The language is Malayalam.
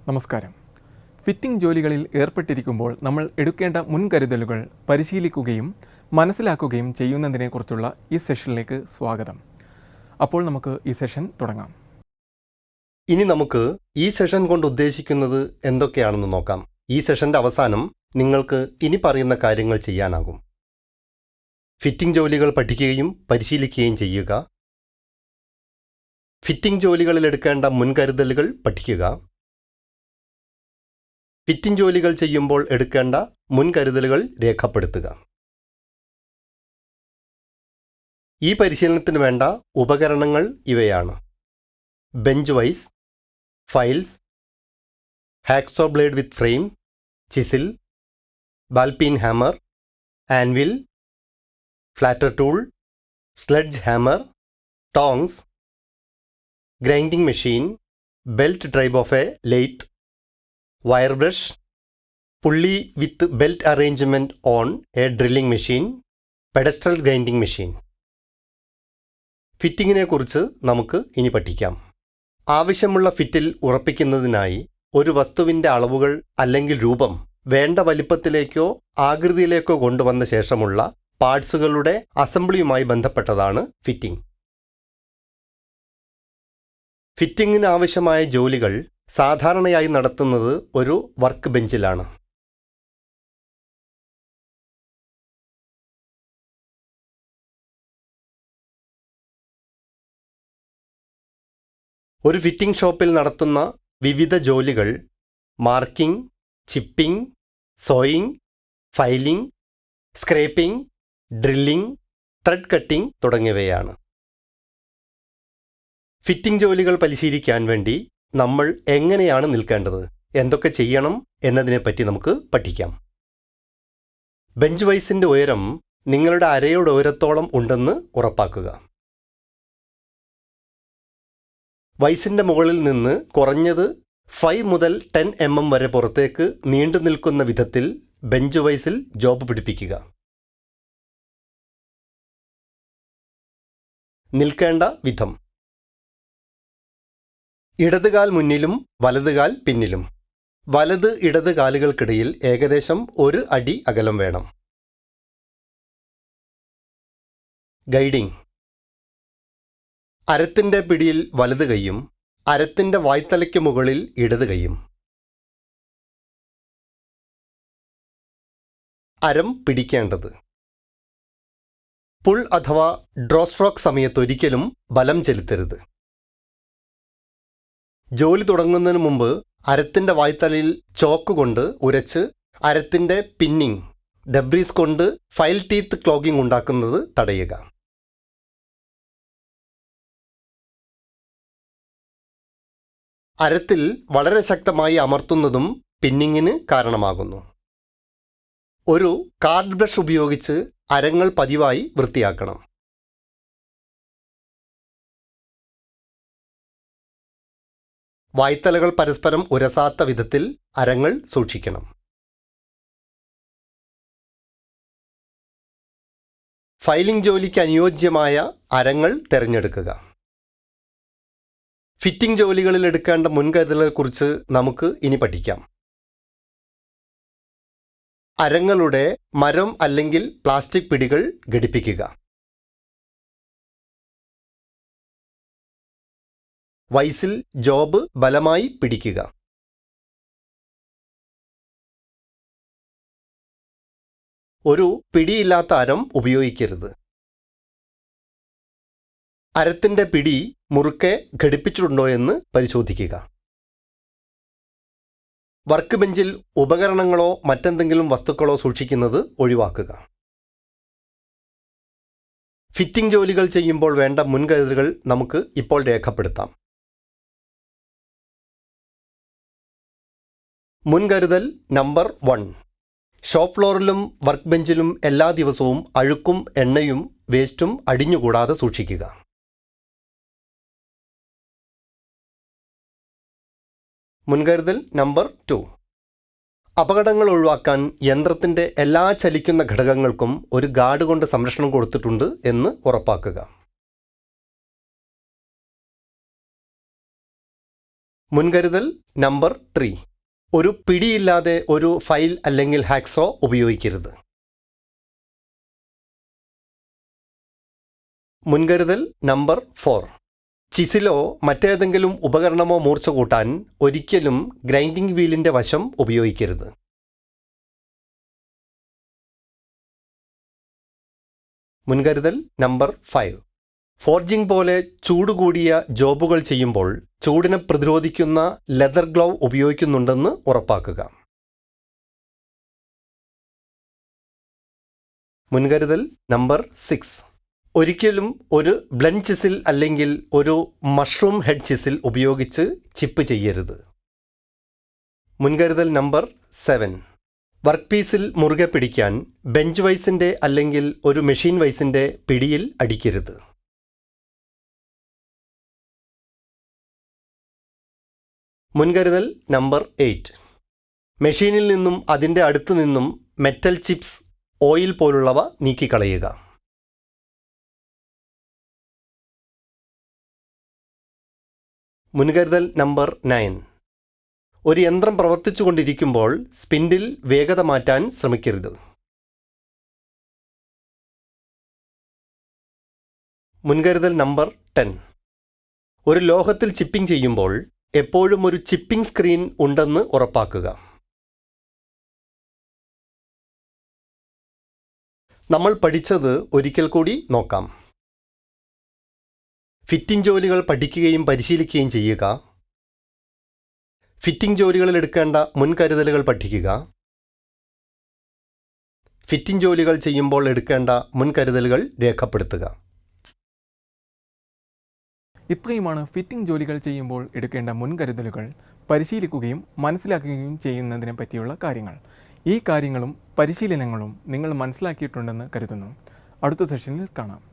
നമസ്കാരം. ഫിറ്റിംഗ് ജോലികളിൽ ഏർപ്പെട്ടിരിക്കുമ്പോൾ നമ്മൾ എടുക്കേണ്ട മുൻകരുതലുകൾ പരിശീലിക്കുകയും മനസ്സിലാക്കുകയും ചെയ്യുന്നതിനെക്കുറിച്ചുള്ള ഈ സെഷനിലേക്ക് സ്വാഗതം. അപ്പോൾ നമുക്ക് ഈ സെഷൻ തുടങ്ങാം. ഇനി നമുക്ക് ഈ സെഷൻ കൊണ്ട് ഉദ്ദേശിക്കുന്നത് എന്തൊക്കെയാണെന്ന് നോക്കാം. ഈ സെഷന്റെ അവസാനം നിങ്ങൾക്ക് ഇനി പറയുന്ന കാര്യങ്ങൾ ചെയ്യാനാകും. ഫിറ്റിംഗ് ജോലികൾ പഠിക്കുകയും പരിശീലിക്കുകയും ചെയ്യുക. ഫിറ്റിംഗ് ജോലികളിൽ എടുക്കേണ്ട മുൻകരുതലുകൾ പഠിക്കുക. ഫിറ്റിംഗ് ജോലികൾ ചെയ്യുമ്പോൾ എടുക്കേണ്ട മുൻകരുതലുകൾ രേഖപ്പെടുത്തുക. ഈ പരിശീലനത്തിന് വേണ്ട ഉപകരണങ്ങൾ ഇവയാണ്: bench vice, files, hacksaw blade with frame, chisel, ball peen hammer, anvil, flatter tool, sledge hammer, tongs, grinding machine, belt drive of a lathe, wire brush, pulley with belt arrangement on a drilling machine, pedestal grinding machine. ഫിറ്റിങ്ങിനെ കുറിച്ച് നമുക്ക് ഇനി പഠിക്കാം. ആവശ്യമുള്ള ഫിറ്റിൽ ഉറപ്പിക്കുന്നതിനായി ഒരു വസ്തുവിൻ്റെ അളവുകൾ അല്ലെങ്കിൽ രൂപം വേണ്ട വലിപ്പത്തിലേക്കോ ആകൃതിയിലേക്കോ കൊണ്ടുവന്ന ശേഷമുള്ള പാർട്സുകളുടെ അസംബ്ലിയുമായി ബന്ധപ്പെട്ടതാണ് ഫിറ്റിംഗ്. ഫിറ്റിങ്ങിന് ആവശ്യമായ ജോലികൾ സാധാരണയായി നടത്തുന്നത് ഒരു വർക്ക് ബെഞ്ചിലാണ്. ഒരു ഫിറ്റിംഗ് ഷോപ്പിൽ നടത്തുന്ന വിവിധ ജോലികൾ marking, chipping, sowing, filing, scraping, drilling, thread cutting തുടങ്ങിയവയാണ്. ഫിറ്റിംഗ് ജോലികൾ പരിശീലിക്കാൻ വേണ്ടി നമ്മൾ എങ്ങനെയാണ് നിൽക്കേണ്ടത്, എന്തൊക്കെ ചെയ്യണം എന്നതിനെപ്പറ്റി നമുക്ക് പഠിക്കാം. ബെഞ്ച് വൈസിൻ്റെ ഉയരം നിങ്ങളുടെ അരയുടെ ഉയരത്തോളം ഉണ്ടെന്ന് ഉറപ്പാക്കുക. വൈസിൻ്റെ മുകളിൽ നിന്ന് കുറഞ്ഞത് 5 മുതൽ 10 mm വരെ പുറത്തേക്ക് നീണ്ടു നിൽക്കുന്ന വിധത്തിൽ ബെഞ്ച് വൈസിൽ ജോബ് പിടിപ്പിക്കുക. നിൽക്കേണ്ട വിധം: ഇടതുകാൽ മുന്നിലും വലതുകാൽ പിന്നിലും. വലത് ഇടത് കാലുകൾക്കിടയിൽ ഏകദേശം 1 അടി അകലം വേണം. ഗൈഡിംഗ്: അരത്തിൻ്റെ പിടിയിൽ വലത് കൈയും അരത്തിൻ്റെ വായ്ത്തലയ്ക്ക് മുകളിൽ ഇടത് കൈയും. അരം പിടിക്കേണ്ടത്: പുൾ അഥവാ ഡ്രോ സ്ട്രോക്ക് സമയത്ത് ഒരിക്കലും ബലം ചെലുത്തരുത്. ജോലി തുടങ്ങുന്നതിന് മുമ്പ് അരത്തിൻ്റെ വായ്ത്തലയിൽ ചോക്ക് കൊണ്ട് ഉരച്ച് അരത്തിൻ്റെ പിന്നിങ്, ഡെബ്രീസ് കൊണ്ട് ഫയൽ ടീത്ത് ക്ലോഗിംഗ് ഉണ്ടാക്കുന്നത് തടയുക. അരത്തിൽ വളരെ ശക്തമായി അമർത്തുന്നതും പിന്നിങ്ങിന് കാരണമാകുന്നു. ഒരു കാർഡ് ബ്രഷ് ഉപയോഗിച്ച് അരങ്ങൾ പതിവായി വൃത്തിയാക്കണം. വായ്ത്തലകൾ പരസ്പരം ഉരസാത്ത വിധത്തിൽ അരങ്ങൾ സൂക്ഷിക്കണം. ഫയലിംഗ് ജോലിക്ക് അനുയോജ്യമായ അരങ്ങൾ തിരഞ്ഞെടുക്കുക. ഫിറ്റിംഗ് ജോലികളിൽ എടുക്കേണ്ട മുൻകരുതലുകളെക്കുറിച്ച് നമുക്ക് ഇനി പഠിക്കാം. അരങ്ങളുടെ മരം അല്ലെങ്കിൽ പ്ലാസ്റ്റിക് പിടികൾ ഘടിപ്പിക്കുക. വൈസിൽ ജോബ് ബലമായി പിടിക്കുക. ഒരു പിടിയില്ലാത്ത അരം ഉപയോഗിക്കരുത്. അരത്തിൻ്റെ പിടി മുറുക്കെ ഘടിപ്പിച്ചിട്ടുണ്ടോ എന്ന് പരിശോധിക്കുക. വർക്ക് ബെഞ്ചിൽ ഉപകരണങ്ങളോ മറ്റെന്തെങ്കിലും വസ്തുക്കളോ സൂക്ഷിക്കുന്നത് ഒഴിവാക്കുക. ഫിറ്റിംഗ് ജോലികൾ ചെയ്യുമ്പോൾ വേണ്ട മുൻകരുതലുകൾ നമുക്ക് ഇപ്പോൾ രേഖപ്പെടുത്താം. മുൻകരുതൽ നമ്പർ 1: ഷോപ്പ് ഫ്ലോറിലും വർക്ക് ബെഞ്ചിലും എല്ലാ ദിവസവും അഴുക്കും എണ്ണയും വേസ്റ്റും അടിഞ്ഞുകൂടാതെ സൂക്ഷിക്കുക. മുൻകരുതൽ നമ്പർ 2: അപകടങ്ങൾ ഒഴിവാക്കാൻ യന്ത്രത്തിൻ്റെ എല്ലാ ചലിക്കുന്ന ഘടകങ്ങൾക്കും ഒരു ഗാർഡ് കൊണ്ട് സംരക്ഷണം കൊടുത്തിട്ടുണ്ട് എന്ന് ഉറപ്പാക്കുക. മുൻകരുതൽ നമ്പർ 3. ഒരു പിടിയില്ലാതെ ഒരു ഫയൽ അല്ലെങ്കിൽ ഹാക്സോ ഉപയോഗിക്കരുത്. മുൻകരുതൽ നമ്പർ 4. ചിസിലോ മറ്റേതെങ്കിലും ഉപകരണമോ മൂർച്ച കൂട്ടാൻ ഒരിക്കലും ഗ്രൈൻഡിംഗ് വീലിൻ്റെ വശം ഉപയോഗിക്കരുത്. മുൻകരുതൽ നമ്പർ 5. ഫോർജിംഗ് പോലെ ചൂടുകൂടിയ ജോബുകൾ ചെയ്യുമ്പോൾ ചൂടിനെ പ്രതിരോധിക്കുന്ന ലെതർ ഗ്ലൗ ഉപയോഗിക്കുന്നുണ്ടെന്ന് ഉറപ്പാക്കുക. മുൻകരുതൽ നമ്പർ 6. ഒരിക്കലും ഒരു ബ്ലൻഡ് ചിസിൽ അല്ലെങ്കിൽ ഒരു മഷ്റൂം ഹെഡ് ചിസിൽ ഉപയോഗിച്ച് ചിപ്പ് ചെയ്യരുത്. മുൻകരുതൽ നമ്പർ 7. വർക്ക് പീസിൽ മുറുകെ പിടിക്കാൻ ബെഞ്ച് വൈസിൻ്റെ അല്ലെങ്കിൽ ഒരു മെഷീൻ വൈസിൻ്റെ പിടിയിൽ അടിക്കരുത്. മുൻകരുതൽ നമ്പർ 8. മെഷീനിൽ നിന്നും അതിൻ്റെ അടുത്തു നിന്നും മെറ്റൽ ചിപ്സ്, ഓയിൽ പോലുള്ളവ നീക്കിക്കളയുക. മുൻകരുതൽ നമ്പർ 9. ഒരു യന്ത്രം പ്രവർത്തിച്ചുകൊണ്ടിരിക്കുമ്പോൾ സ്പിൻഡിൽ വേഗത മാറ്റാൻ ശ്രമിക്കരുത്. മുൻകരുതൽ നമ്പർ 10. ഒരു ലോഹത്തിൽ ചിപ്പിംഗ് ചെയ്യുമ്പോൾ എപ്പോഴും ഒരു ചിപ്പിംഗ് സ്ക്രീൻ ഉണ്ടെന്ന് ഉറപ്പാക്കുക. നമ്മൾ പഠിച്ചത് ഒരിക്കൽ കൂടി നോക്കാം. ഫിറ്റിംഗ് ജോലികൾ പഠിക്കുകയും പരിശീലിക്കുകയും ചെയ്യുക. ഫിറ്റിംഗ് ജോലികളിൽ എടുക്കേണ്ട മുൻകരുതലുകൾ പഠിക്കുക. ഫിറ്റിംഗ് ജോലികൾ ചെയ്യുമ്പോൾ എടുക്കേണ്ട മുൻകരുതലുകൾ രേഖപ്പെടുത്തുക. ഇത്രയുമാണ് ഫിറ്റിംഗ് ജോലികൾ ചെയ്യുമ്പോൾ എടുക്കേണ്ട മുൻകരുതലുകൾ പരിശീലിക്കുകയും മനസ്സിലാക്കുകയും ചെയ്യുന്നതിനെ പറ്റിയുള്ള കാര്യങ്ങൾ. ഈ കാര്യങ്ങളും പരിശീലനങ്ങളും നിങ്ങൾ മനസ്സിലാക്കിയിട്ടുണ്ടെന്ന് കരുതുന്നു. അടുത്ത സെഷനിൽ കാണാം.